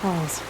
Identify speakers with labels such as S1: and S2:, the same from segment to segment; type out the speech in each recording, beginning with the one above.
S1: Halls.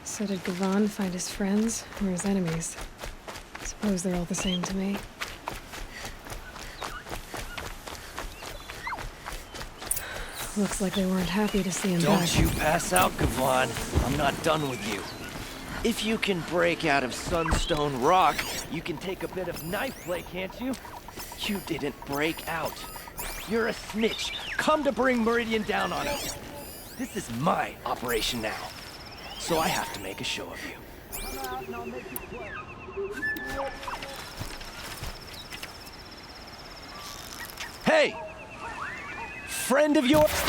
S1: So did Gavan find his friends or his enemies? Suppose they're all the same to me. Looks like they weren't happy to see him back.
S2: Don't you pass out, Gavan. I'm not done with you. If you can break out of Sunstone Rock, you can take a bit of knife play, can't you? You didn't break out. You're a snitch. Come to bring Meridian down on us. This is my operation now. So I have to make a show of you. Come out and I'll make you play. Hey! Friend of yours?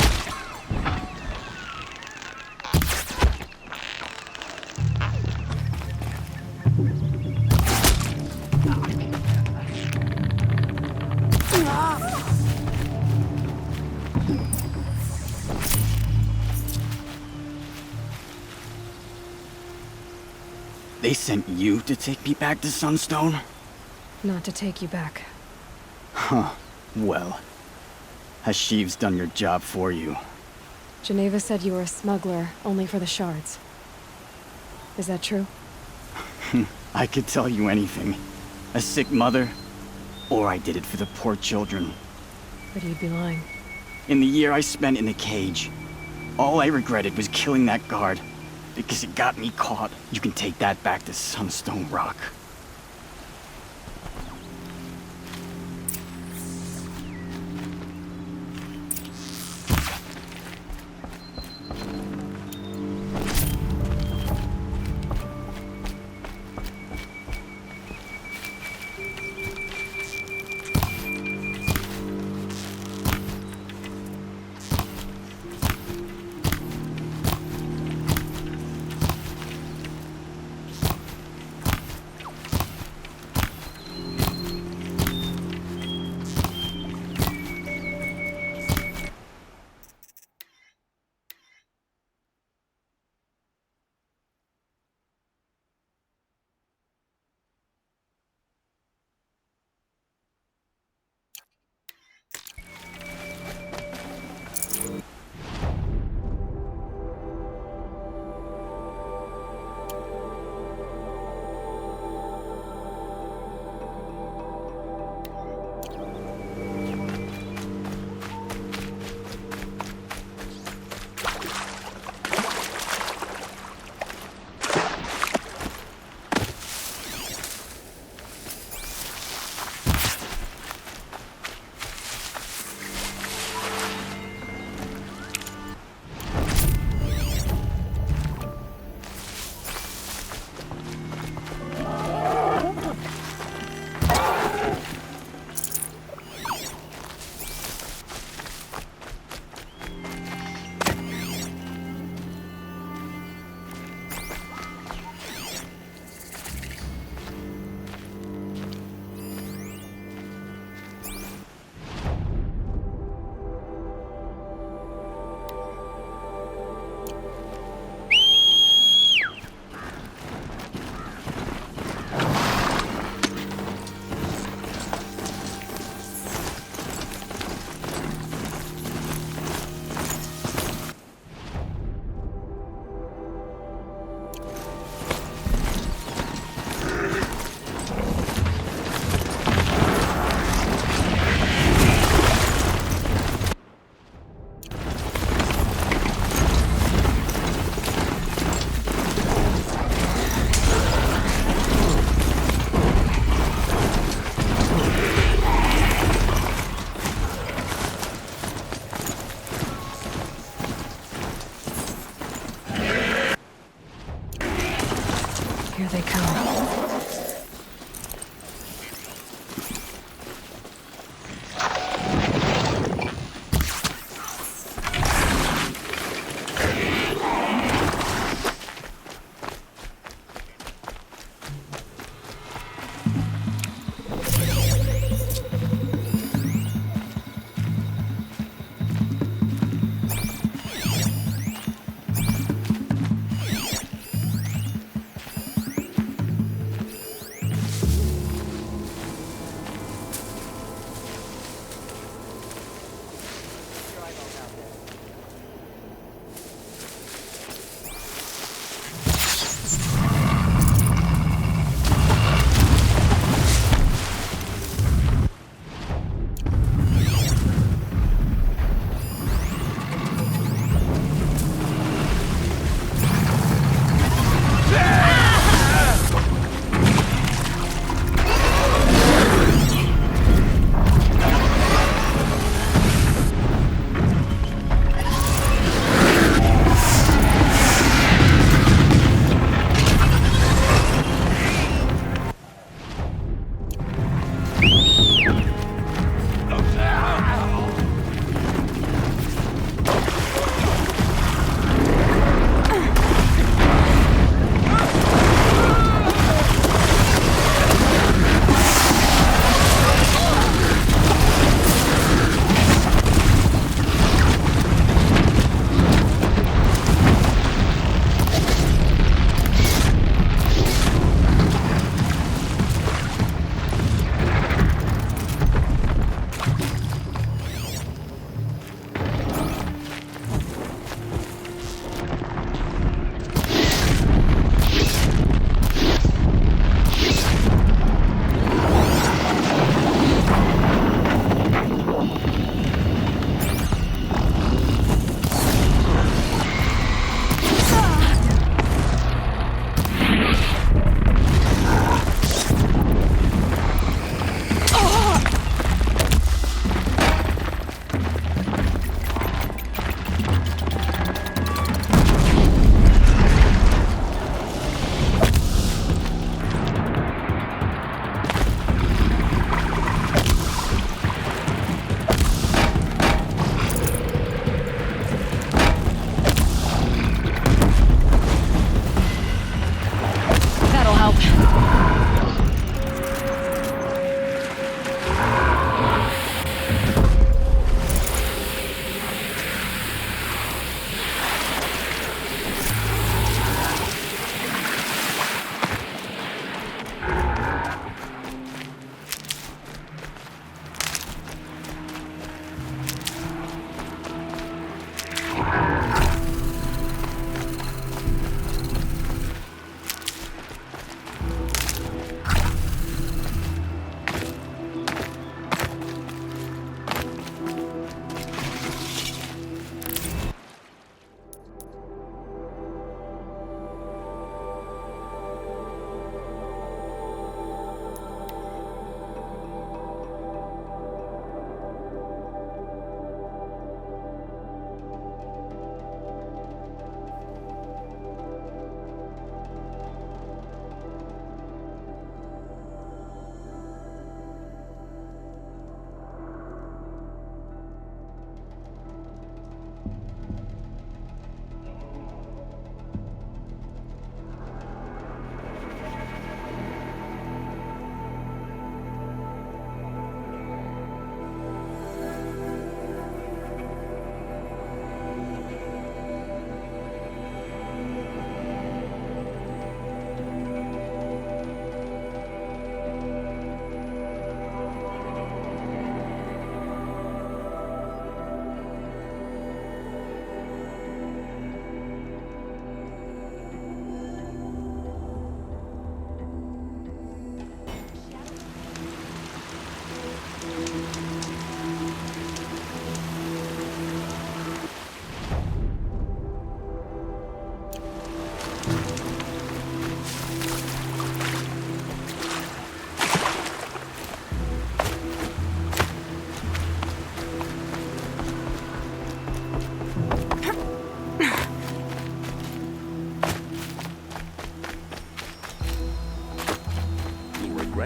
S3: They sent you to take me back to Sunstone?
S1: Not to take you back.
S3: Huh. Well, Hashiv's done your job for you.
S1: Geneva said you were a smuggler, only for the shards. Is that true?
S3: I could tell you anything. A sick mother, or I did it for the poor children.
S1: But you'd be lying.
S3: In the year I spent in the cage, all I regretted was killing that guard. Because it got me caught. You can take that back to Sunstone Rock.
S1: Here they come.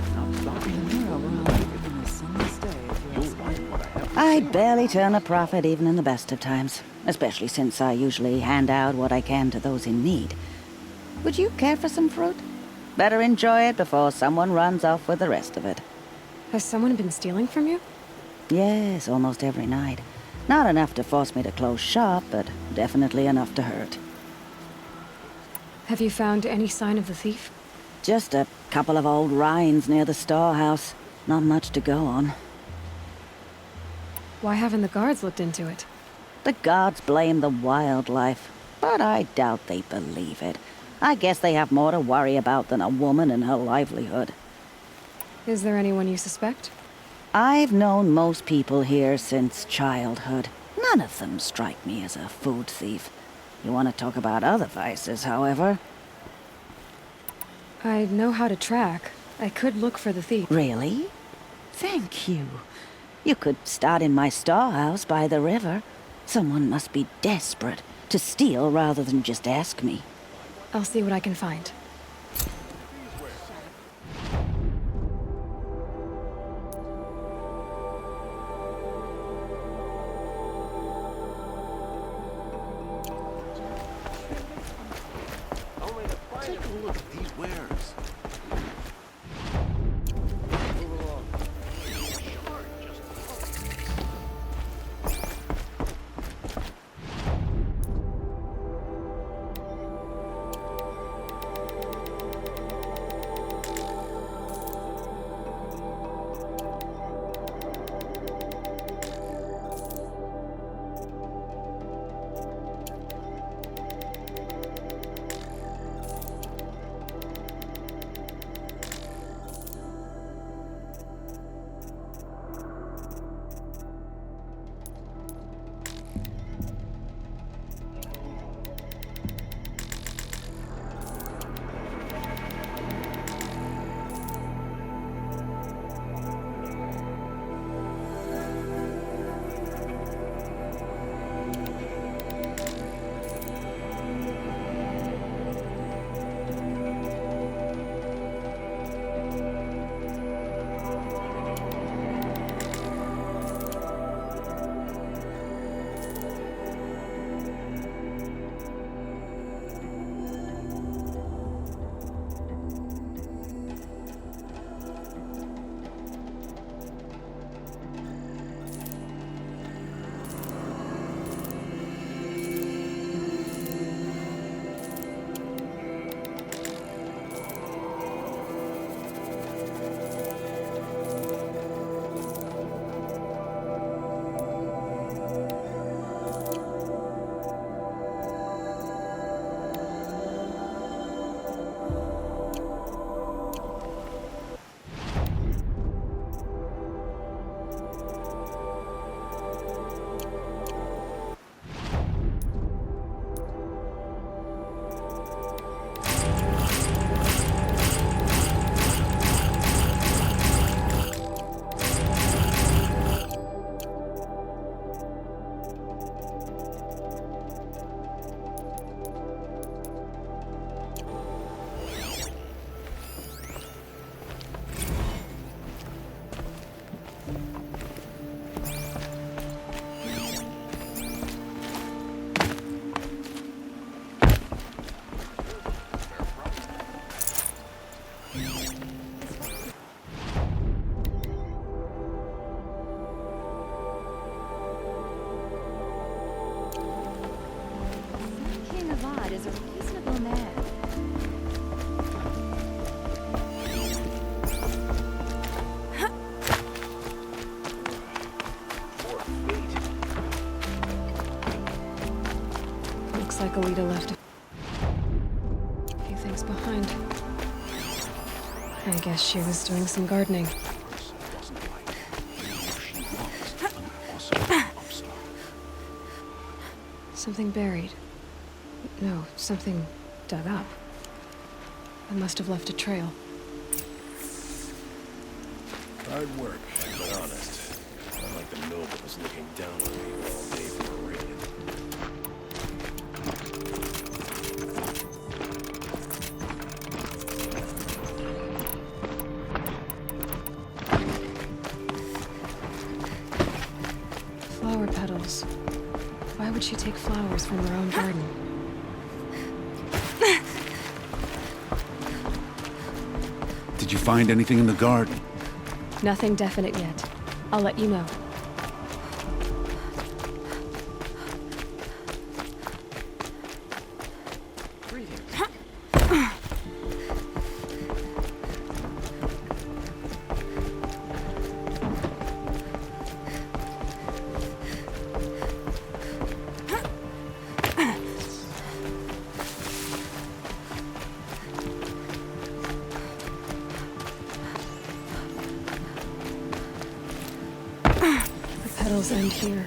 S4: That's not stopping me. You'll like what I have to
S5: I
S4: say.
S5: barely turn a profit even in the best of times, especially since I usually hand out what I can to those in need. Would you care for some fruit? Better enjoy it before someone runs off with the rest of it.
S1: Has someone been stealing from you?
S5: Yes, almost every night. Not enough to force me to close shop, but definitely enough to hurt.
S1: Have you found any sign of the thief?
S5: Just a couple of old rinds near the storehouse. Not much to go on.
S1: Why haven't the guards looked into it?
S5: The gods blame the wildlife, but I doubt they believe it. I guess they have more to worry about than a woman and her livelihood.
S1: Is there anyone you suspect?
S5: I've known most people here since childhood. None of them strike me as a food thief. You want to talk about other vices, however?
S1: I know how to track. I could look for the thief.
S5: Really? Thank you. You could start in my storehouse by the river. Someone must be desperate to steal rather than just ask me.
S1: I'll see what I can find.
S4: Take a look at these wares.
S6: is a reasonable man.
S1: Looks like Alita left a few things behind. I guess she was doing some gardening. Something buried. No, something dug up. I must have left a trail.
S4: Hard work, but honest. Not like the noble was looking down on me all day for a raid.
S1: would she take flowers from her own garden?
S7: Did you find anything in the garden?
S1: Nothing definite yet. I'll let you know. Petals end here,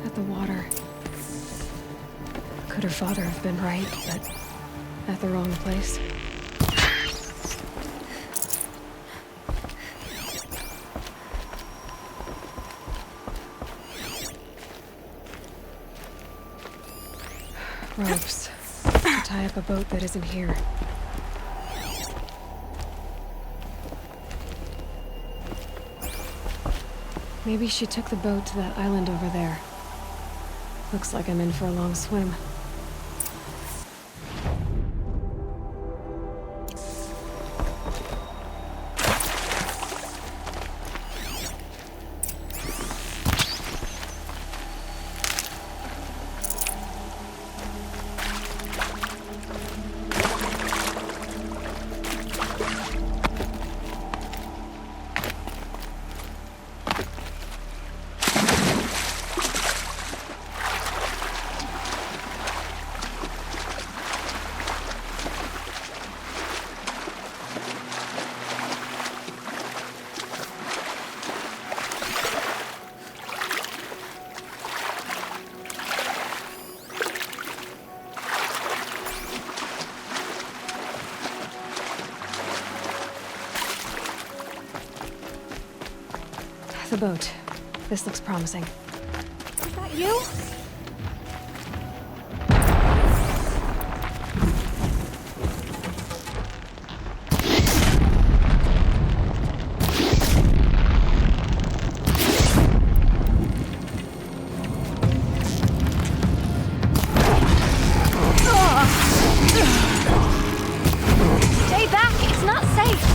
S1: at the water. Could her father have been right, but at the wrong place? Ropes to tie up a boat that isn't here. Maybe she took the boat to that island over there. Looks like I'm in for a long swim. The boat. This looks promising.
S6: Is that you? Stay back! It's not safe!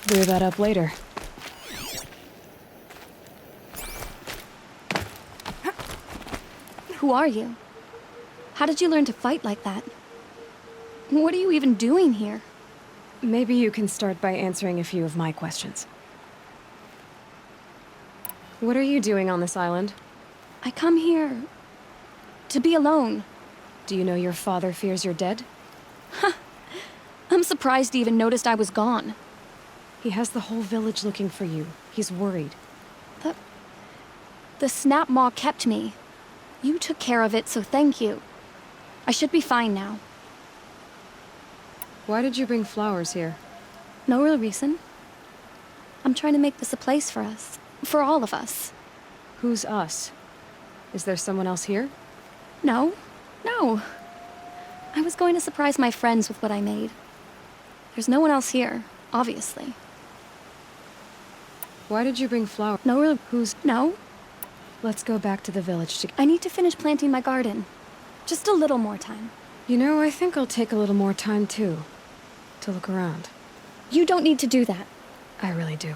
S1: Clear that up later.
S6: Who are you? How did you learn to fight like that? What are you even doing here?
S1: Maybe you can start by answering a few of my questions. What are you doing on this island?
S6: I come here to be alone.
S1: Do you know your father fears you're dead?
S6: I'm surprised he even noticed I was gone.
S1: He has the whole village looking for you. He's worried.
S6: The snap maw kept me. You took care of it, so thank you. I should be fine now.
S1: Why did you bring flowers here?
S6: No real reason. I'm trying to make this a place for us. For all of us.
S1: Who's us? Is there someone else here?
S6: No. I was going to surprise my friends with what I made. There's no one else here, obviously.
S1: Why did you bring flowers?
S6: No real...
S1: Who's...
S6: No.
S1: Let's go back to the village to...
S6: I need to finish planting my garden. Just a little more time.
S1: You know, I think I'll take a little more time, too. To look around.
S6: You don't need to do that.
S1: I really do.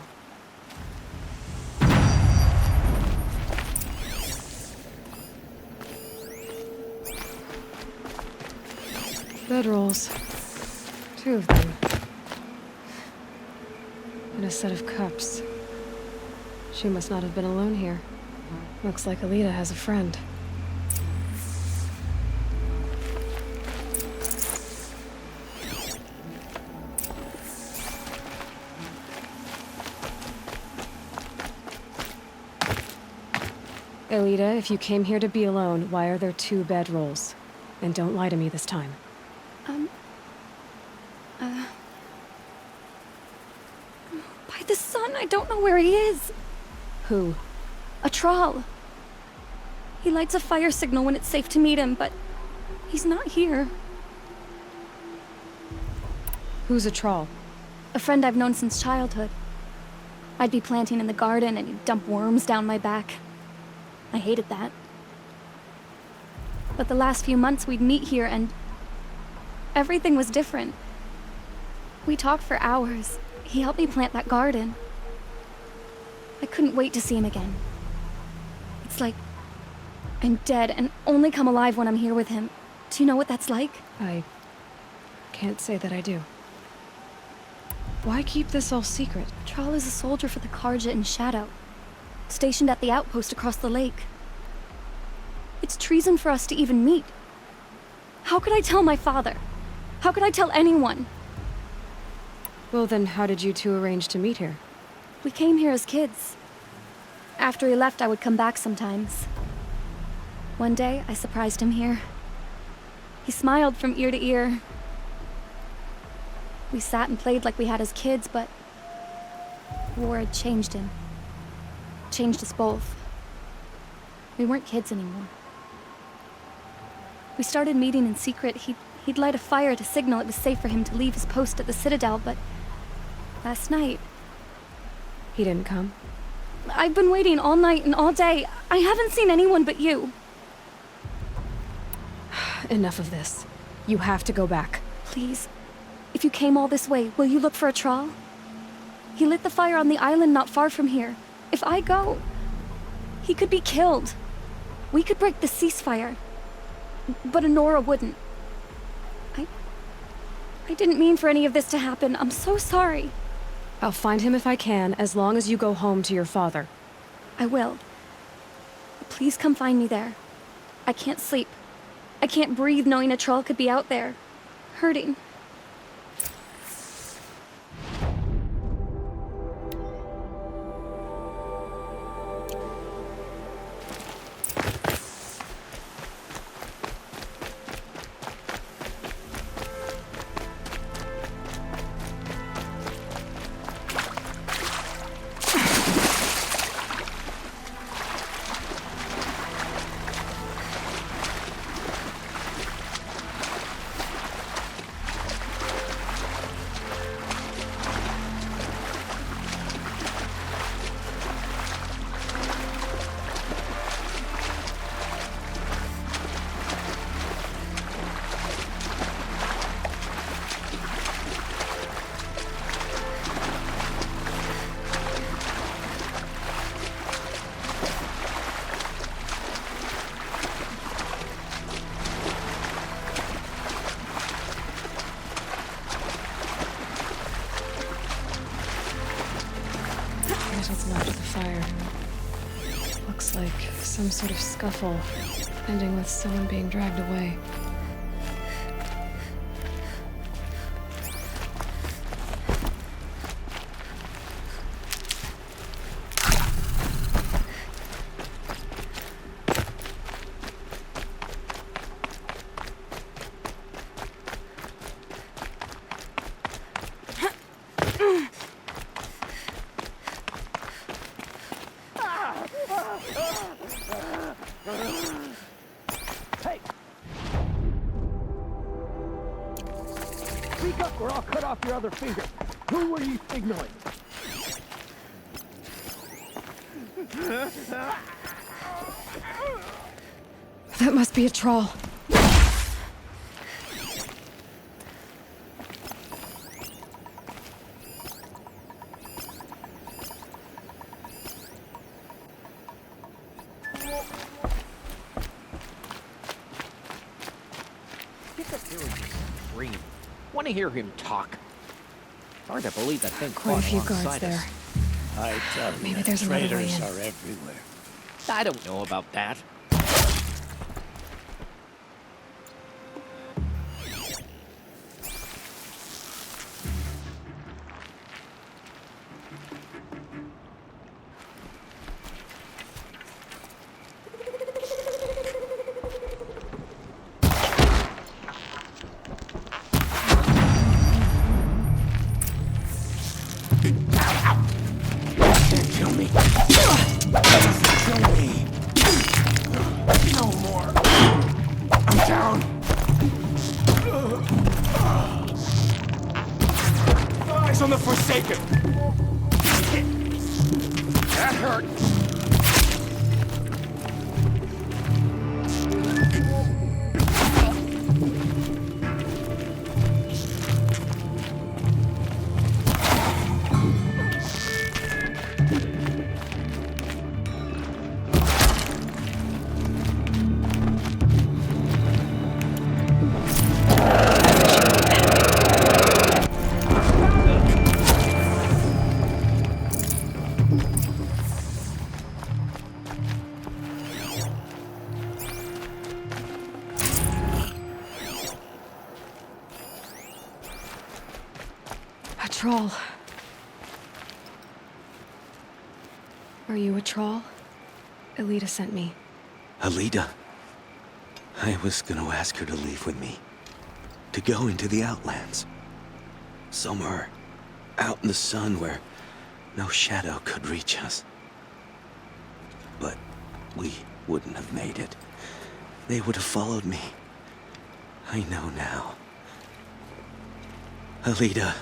S1: Bedrolls. 2 of them. And a set of cups. She must not have been alone here. Looks like Alita has a friend. Alita, if you came here to be alone, why are there 2 bedrolls? And don't lie to me this time.
S6: By the sun, I don't know where he is.
S1: Who?
S6: A troll. He lights a fire signal when it's safe to meet him, but he's not here.
S1: Who's a troll?
S6: A friend I've known since childhood. I'd be planting in the garden and he'd dump worms down my back. I hated that. But the last few months we'd meet here and everything was different. We talked for hours. He helped me plant that garden. I couldn't wait to see him again. It's like I'm dead and only come alive when I'm here with him. Do you know what that's like?
S1: I can't say that I do. Why keep this all secret?
S6: Troll is a soldier for the Karja in Shadow, stationed at the outpost across the lake. It's treason for us to even meet. How could I tell my father? How could I tell anyone?
S1: Well, then how did you two arrange to meet here?
S6: We came here as kids. After he left, I would come back sometimes. One day, I surprised him here. He smiled from ear to ear. We sat and played like we had as kids, but war had changed him. Changed us both. We weren't kids anymore. We started meeting in secret. He'd light a fire to signal it was safe for him to leave his post at the Citadel, but last night...
S1: He didn't come?
S6: I've been waiting all night and all day. I haven't seen anyone but you.
S1: Enough of this. You have to go back.
S6: Please. If you came all this way, will you look for a troll? He lit the fire on the island not far from here. If I go, he could be killed. We could break the ceasefire. But Honora wouldn't. I didn't mean for any of this to happen. I'm so sorry.
S1: I'll find him if I can, as long as you go home to your father.
S6: I will. Please come find me there. I can't sleep. I can't breathe knowing a troll could be out there, hurting.
S1: What's left of the fire? Looks like some sort of scuffle, ending with someone being dragged away.
S2: Speak up or I'll cut off your other finger. Who were you signaling?
S1: That must be a troll.
S8: Want to hear him talk. Hard to believe that thing
S1: Quite a
S8: caught
S1: few
S8: alongside
S1: guards there.
S8: us.
S4: I tell you,
S1: Maybe there's another way
S4: traitors
S1: in.
S4: are everywhere.
S8: I don't know about that.
S3: No more. I'm down. Eyes on the Forsaken. That hurt.
S1: A troll. Are you a troll? Elita sent me.
S9: Alita. I was gonna ask her to leave with me. To go into the Outlands. Somewhere out in the sun where no shadow could reach us. But we wouldn't have made it. They would have followed me. I know now. Alita,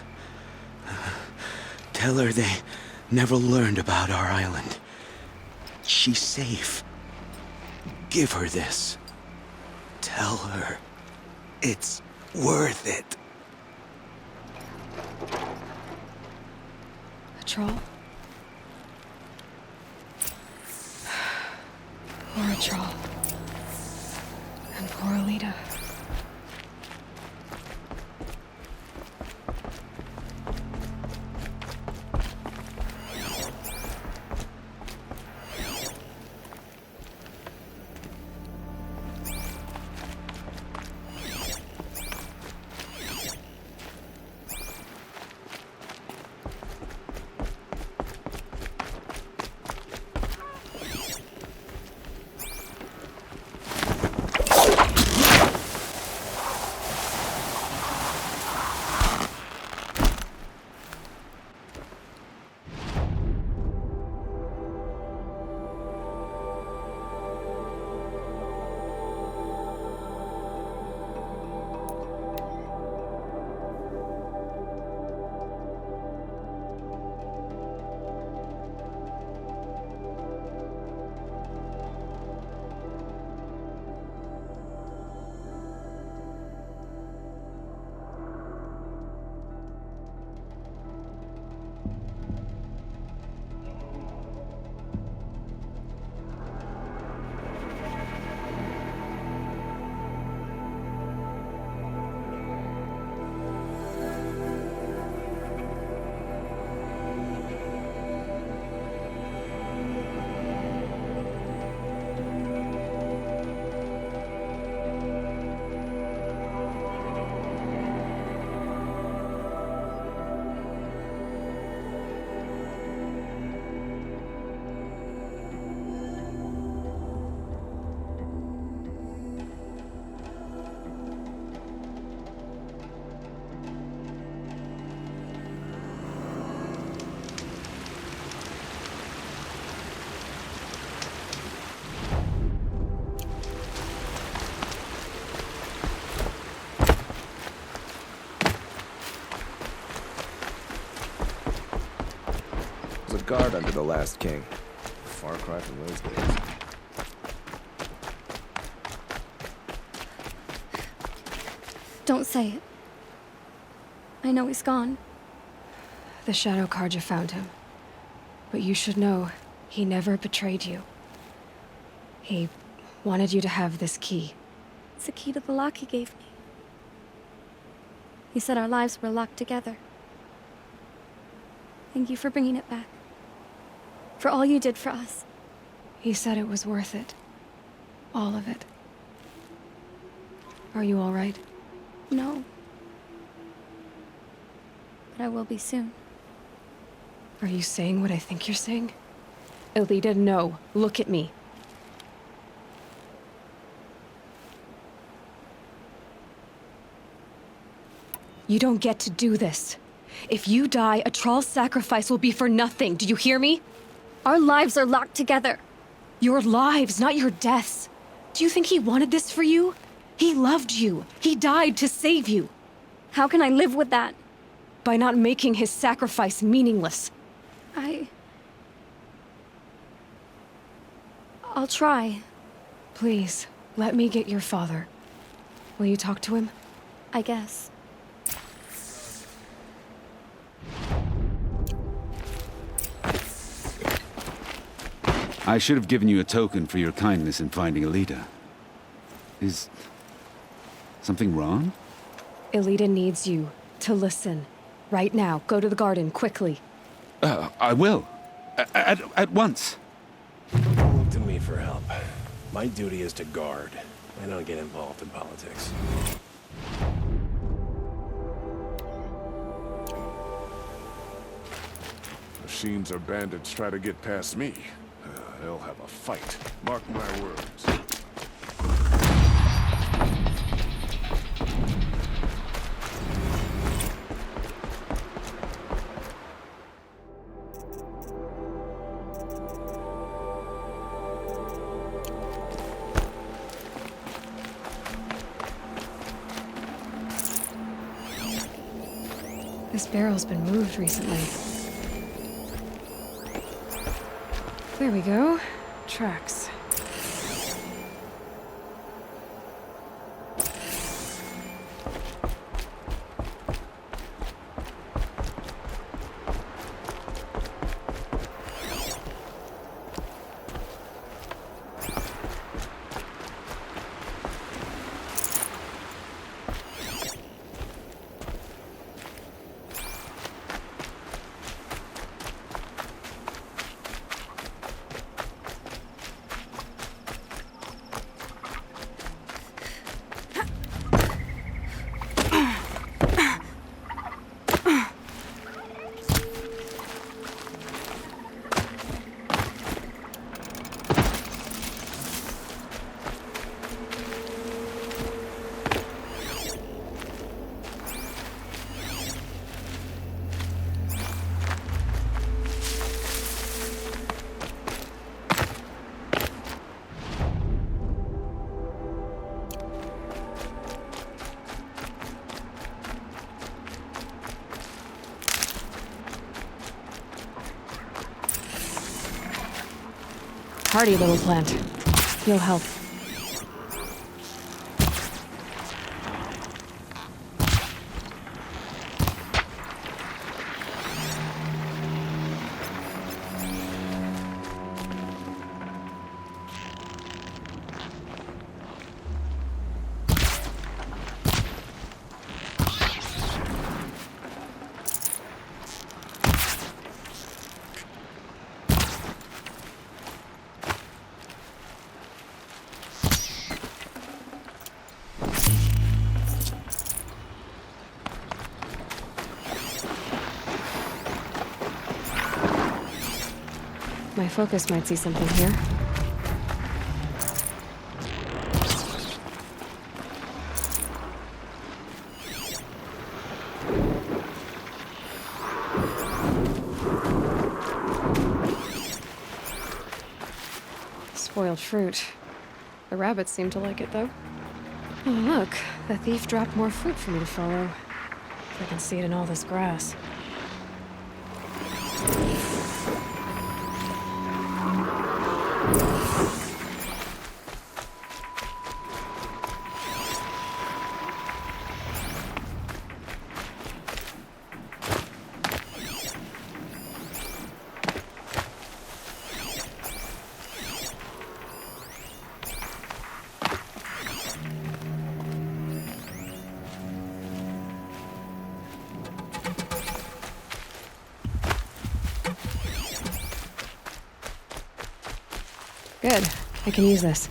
S9: tell her they never learned about our island. She's safe. Give her this. Tell her it's worth it.
S1: A troll? Or a troll. And poor Alita.
S4: Was a guard under the last king. Far cry from those days.
S6: Don't say it. I know he's gone.
S1: The Shadow Carja found him. But you should know, he never betrayed you. He wanted you to have this key.
S6: It's a key to the lock he gave me. He said our lives were locked together. Thank you for bringing it back. For all you did for us.
S1: He said it was worth it. All of it. Are you all right?
S6: No. But I will be soon.
S1: Are you saying what I think you're saying? Elita, no. Look at me. You don't get to do this. If you die, a troll's sacrifice will be for nothing. Do you hear me?
S6: Our lives are locked together.
S1: Your lives, not your deaths. Do you think he wanted this for you? He loved you. He died to save you.
S6: How can I live with that?
S1: By not making his sacrifice meaningless.
S6: I'll try.
S1: Please, let me get your father. Will you talk to him?
S6: I guess.
S7: I should have given you a token for your kindness in finding Elita. Is something wrong?
S1: Elita needs you to listen. Right now, go to the garden, quickly.
S7: I will. At once.
S4: Don't look to me for help. My duty is to guard. I don't get involved in politics.
S10: Machines or bandits try to get past me. They'll have a fight. Mark my words.
S1: This barrel's been moved recently. There we go. Tracks. Hardy little plant. You'll help. My focus might see something here. Spoiled fruit. The rabbits seem to like it, though. Oh, look. The thief dropped more fruit for me to follow. If I can see it in all this grass. Good. I can use this.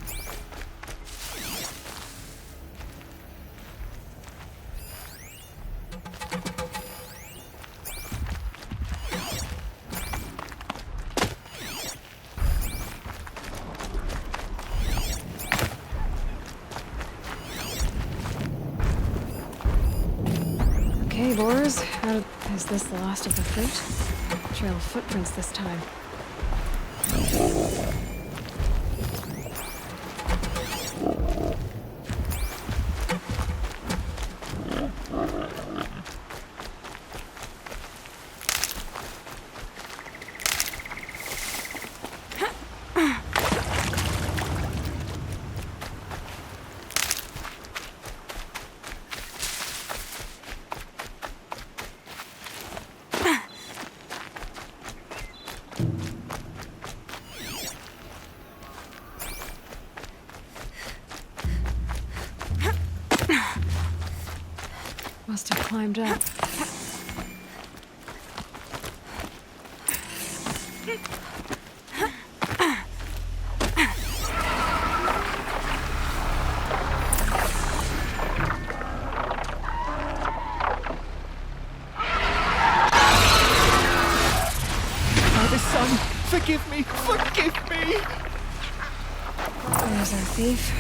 S1: Okay, boars. Is this the last of the fruit? Trail of footprints this time. climbed up.
S2: Forgive me! Forgive me!
S1: There's our thief,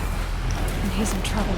S1: and he's in trouble.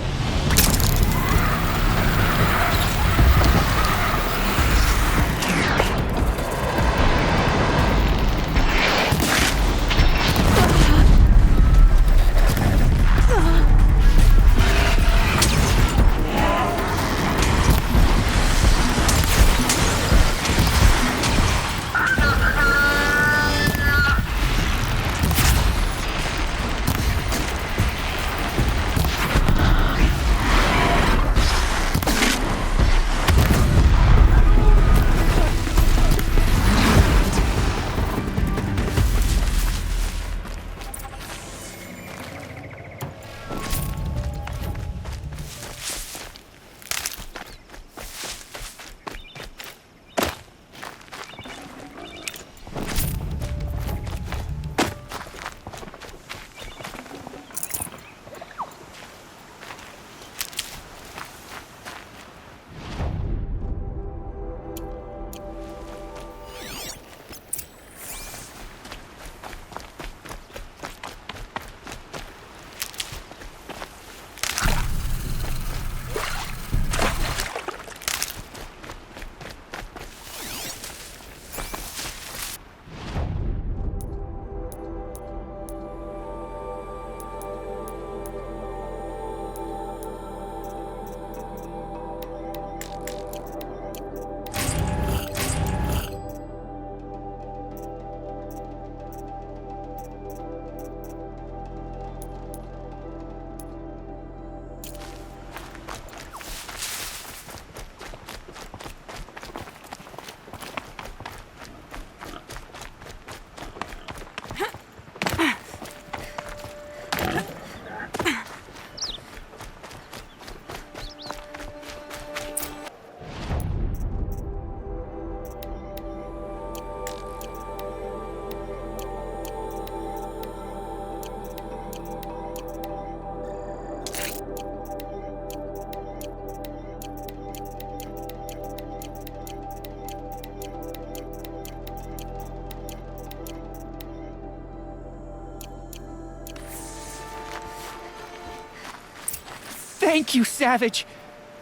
S2: Thank you, Savage!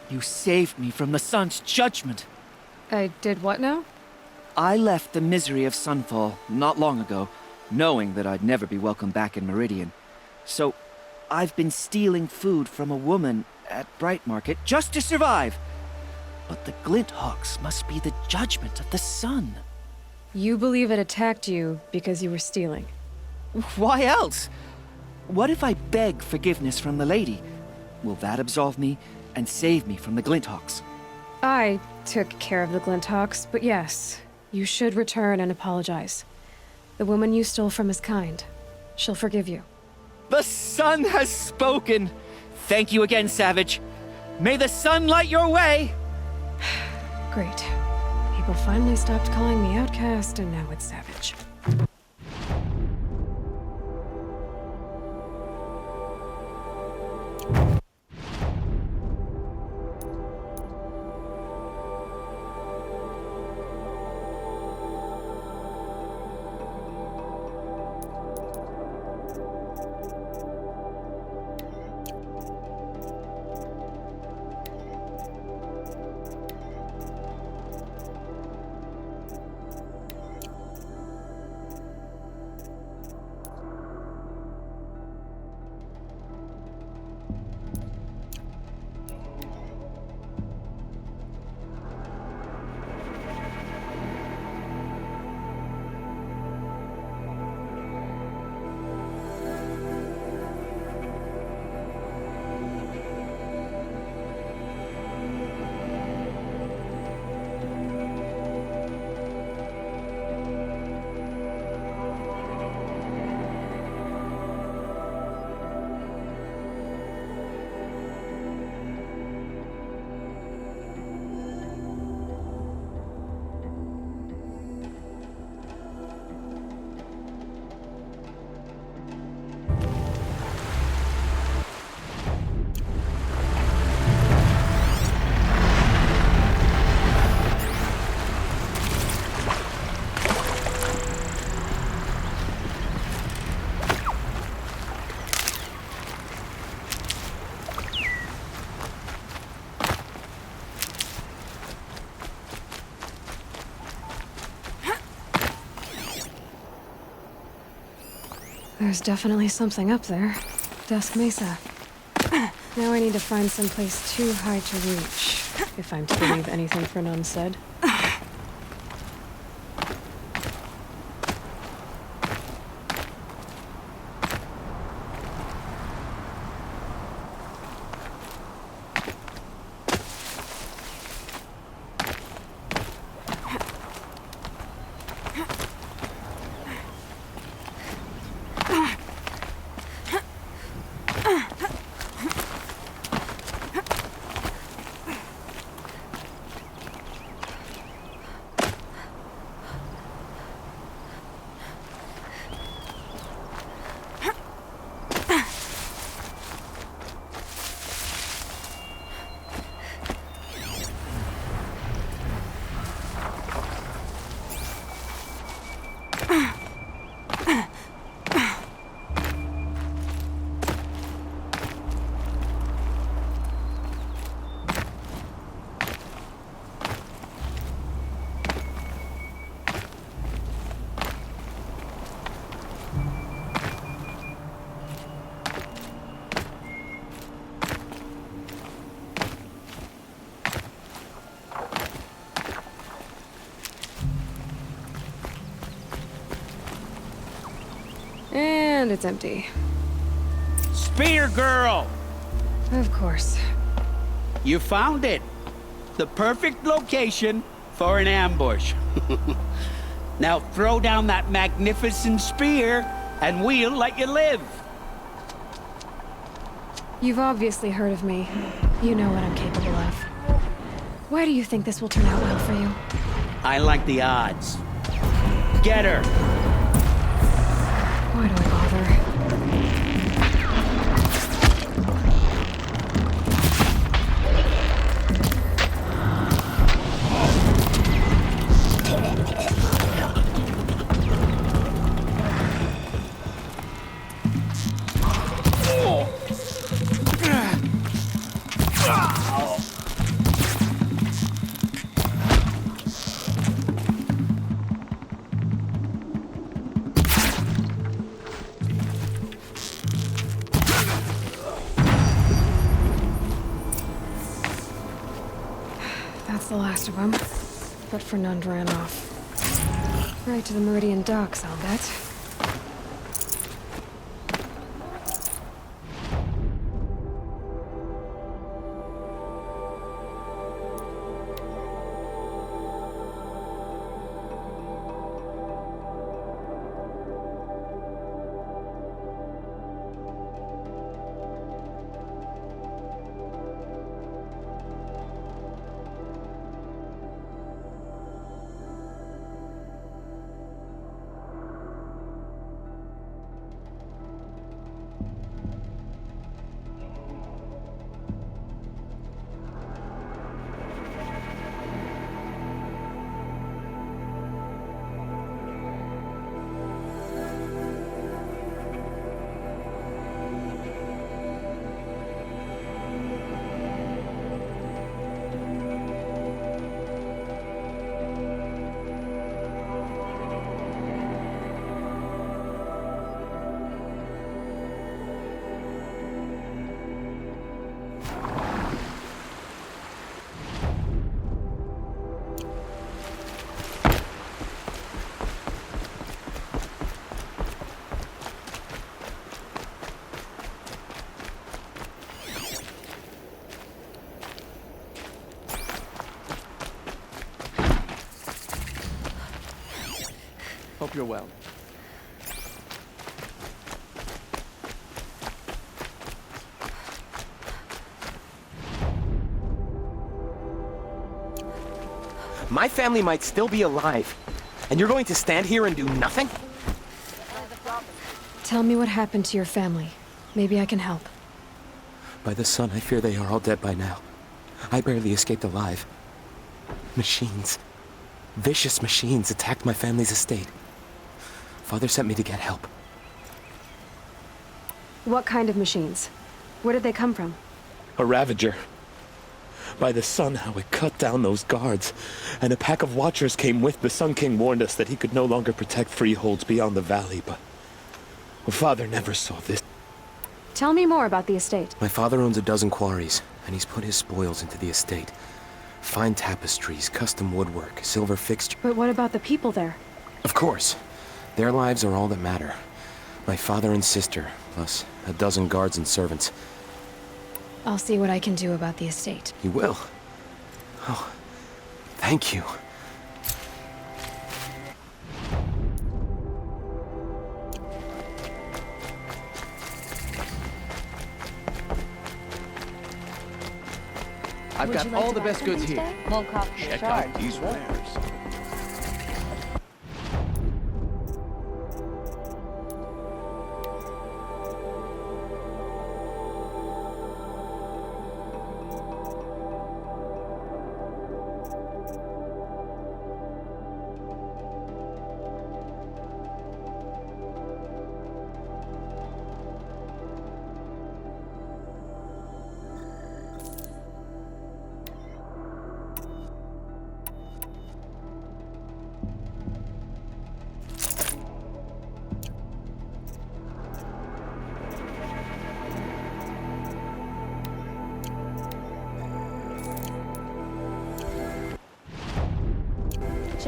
S2: You saved me from the sun's judgment.
S1: I did what now?
S2: I left the misery of Sunfall not long ago, knowing that I'd never be welcome back in Meridian. So, I've been stealing food from a woman at Bright Market just to survive. But the Glinthawks must be the judgment of the sun.
S1: You believe it attacked you because you were stealing.
S2: Why else? What if I beg forgiveness from the lady? Will that absolve me and save me from the Glinthawks?
S1: I took care of the Glinthawks, but yes, you should return and apologize. The woman you stole from is kind. She'll forgive you.
S2: The sun has spoken! Thank you again, Savage. May the sun light your way!
S1: Great. People finally stopped calling me outcast, and now it's Savage. There's definitely something up there. Dusk Mesa. Now I need to find someplace too high to reach, if I'm to believe anything Fernand said. And it's empty.
S11: Spear girl!
S1: Of course.
S11: You found it. The perfect location for an ambush. Now throw down that magnificent spear, and we'll let you live.
S1: You've obviously heard of me. You know what I'm capable of. Why do you think this will turn out well for you?
S11: I like the odds. Get her!
S1: Why do I bother? That's the last of them. But Fernand ran off. Right to the Meridian docks, I'll bet.
S2: Hope you're well.
S8: My family might still be alive, and you're going to stand here and do nothing?
S1: Tell me what happened to your family. Maybe I can help.
S9: By the sun, I fear they are all dead by now. I barely escaped alive. Machines. Vicious machines attacked my family's estate. Father sent me to get help.
S1: What kind of machines? Where did they come from?
S9: A Ravager. By the sun, how it cut down those guards. And a pack of watchers came with. The Sun King warned us that he could no longer protect freeholds beyond the valley, but
S8: Well, Father never saw this.
S1: Tell me more about the estate.
S8: My father owns a dozen quarries, and he's put his spoils into the estate. Fine tapestries, custom woodwork, silver fixtures.
S1: But what about the people there?
S8: Of course. Their lives are all that matter. My father and sister, plus a dozen guards and servants.
S1: I'll see what I can do about the estate.
S8: You will? Oh, thank you.
S2: I've got all the best goods here.
S5: More coffee
S10: Check out these wares.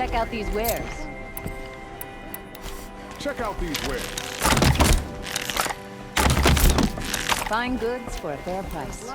S5: Check out these wares.
S10: Check out these wares.
S5: Fine goods for a fair price.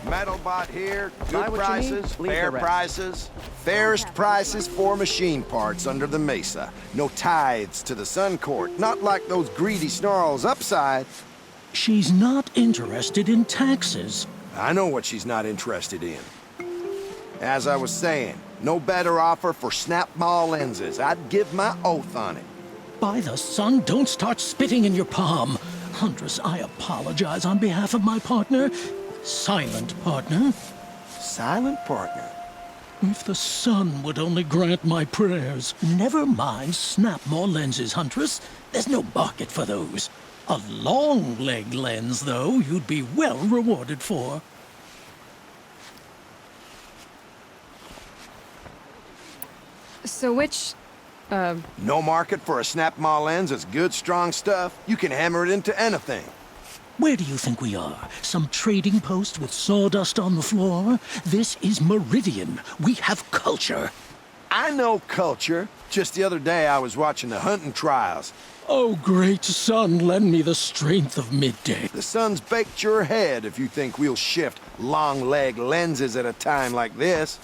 S12: Metalbot here,
S2: Buy
S12: good
S2: what you need,
S12: prices,
S2: leave
S12: fair
S2: the rest.
S12: prices. Fairest prices for machine parts under the mesa. No tithes to the Sun Court, not like those greedy snarls upside.
S13: She's not interested in taxes.
S12: I know what she's not interested in. As I was saying, no better offer for snap-ball lenses. I'd give my oath on it.
S13: By the sun, don't start spitting in your palm. Huntress, I apologize on behalf of my partner. Silent partner.
S12: Silent partner?
S13: If the sun would only grant my prayers. Never mind snap more lenses, Huntress. There's no market for those. A long leg lens, though, you'd be well rewarded for.
S1: So which,
S12: No market for a snap-maw lens is good, strong stuff. You can hammer it into anything.
S13: Where do you think we are? Some trading post with sawdust on the floor? This is Meridian. We have culture.
S12: I know culture. Just the other day I was watching the hunting trials.
S13: Oh, great sun, lend me the strength of midday.
S12: The sun's baked your head if you think we'll shift long-leg lenses at a time like this.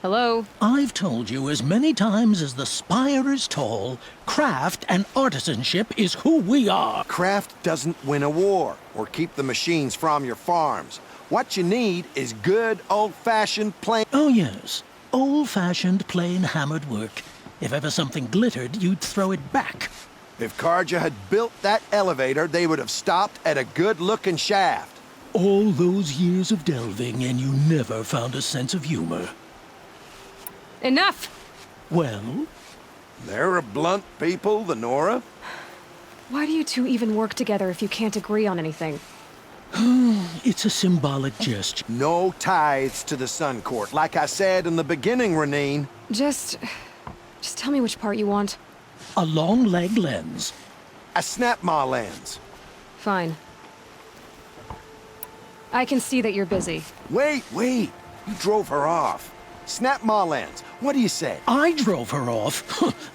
S1: hello?
S13: I've told you as many times as the spire is tall, craft and artisanship is who we are.
S12: Craft doesn't win a war or keep the machines from your farms. What you need is good, old-fashioned plain...
S13: Oh, yes. Old-fashioned, plain hammered work. If ever something glittered, you'd throw it back.
S12: If Carja had built that elevator, they would have stopped at a good-looking shaft.
S13: All those years of delving, and you never found a sense of humor.
S1: Enough!
S13: Well?
S12: They're a blunt people, the Nora.
S1: Why do you two even work together if you can't agree on anything?
S13: It's a symbolic gesture.
S12: No tithes to the Sun Court. Like I said in the beginning, Renine.
S1: Just tell me which part you want.
S13: A long leg lens.
S12: A snap-maw lens.
S1: Fine. I can see that you're busy.
S12: Wait. You drove her off. Snap-maw lens. What do you say?
S13: I drove her off.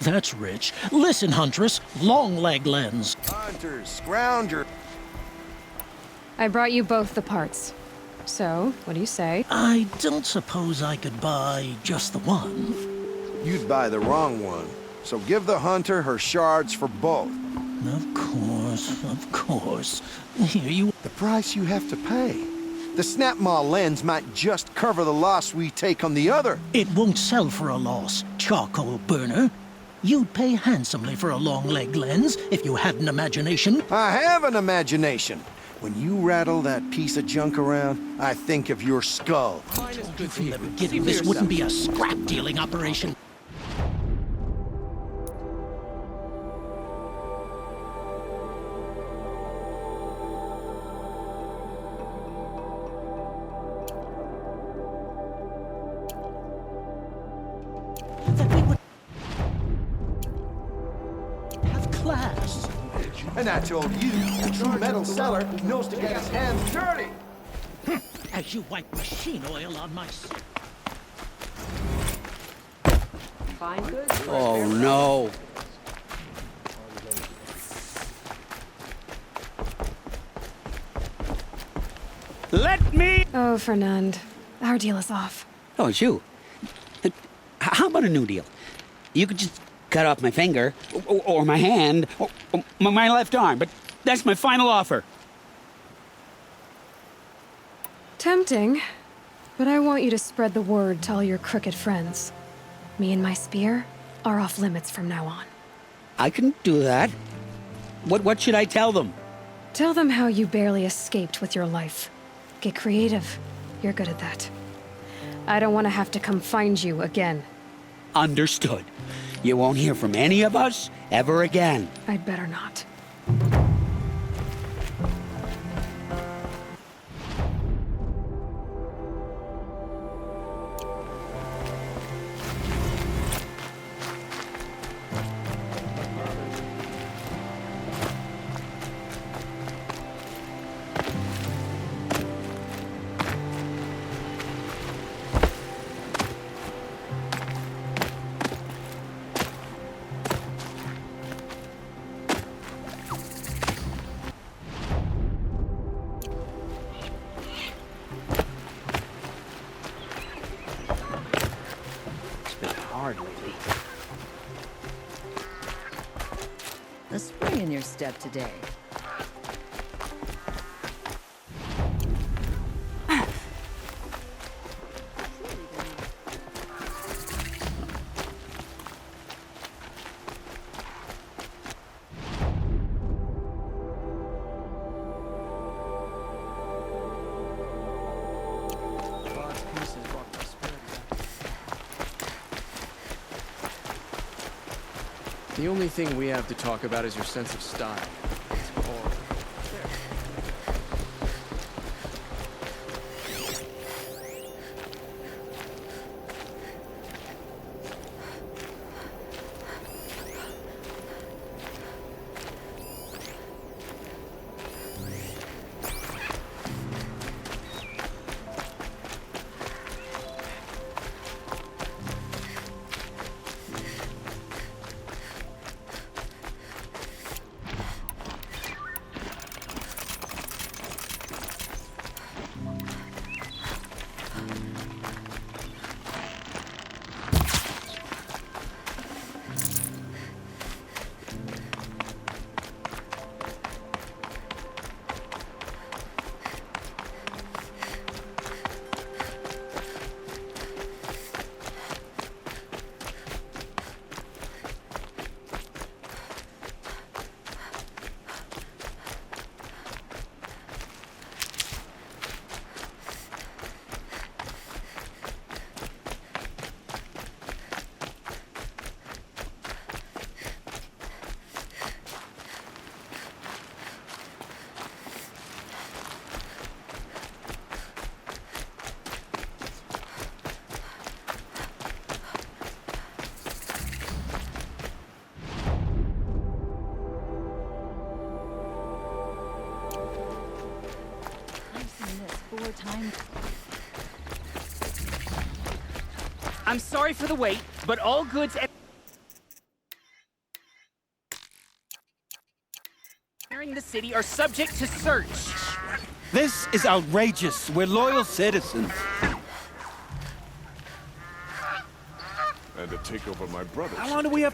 S13: That's rich. Listen, Huntress. Long leg lens.
S12: Hunters, scrounger.
S1: I brought you both the parts. So, what do you say?
S13: I don't suppose I could buy just the one.
S12: You'd buy the wrong one. So give the hunter her shards for both.
S13: Of course, of course. Here you...
S12: The price you have to pay. The snap maw lens might just cover the loss we take on the other.
S13: It won't sell for a loss, charcoal burner. You'd pay handsomely for a long leg lens if you had an imagination.
S12: I have an imagination. When you rattle that piece of junk around, I think of your skull.
S13: I told you from the beginning this wouldn't be a scrap-dealing operation. That we would have class.
S12: And I told you, the true metal seller knows to get his hands dirty.
S13: As you wipe machine oil on my...
S11: Oh, no. Let me...
S1: Oh, Fernand. Our deal is off.
S11: Oh, it's you. How about a new deal? You could just cut off my finger, or my hand, or my left arm, but that's my final offer.
S1: Tempting, but I want you to spread the word to all your crooked friends. Me and my spear are off limits from now on.
S11: I can do that. What should I tell them?
S1: Tell them how you barely escaped with your life. Get creative. You're good at that. I don't want to have to come find you again.
S11: Understood. You won't hear from any of us ever again.
S1: I'd better not.
S14: A spring in your step today.
S15: The only thing we have to talk about is your sense of style. It's horrible.
S16: I'm sorry for the wait, but all goods entering the city are subject to search.
S11: This is outrageous. We're loyal citizens.
S10: And to take over my brother's.
S2: How long do we have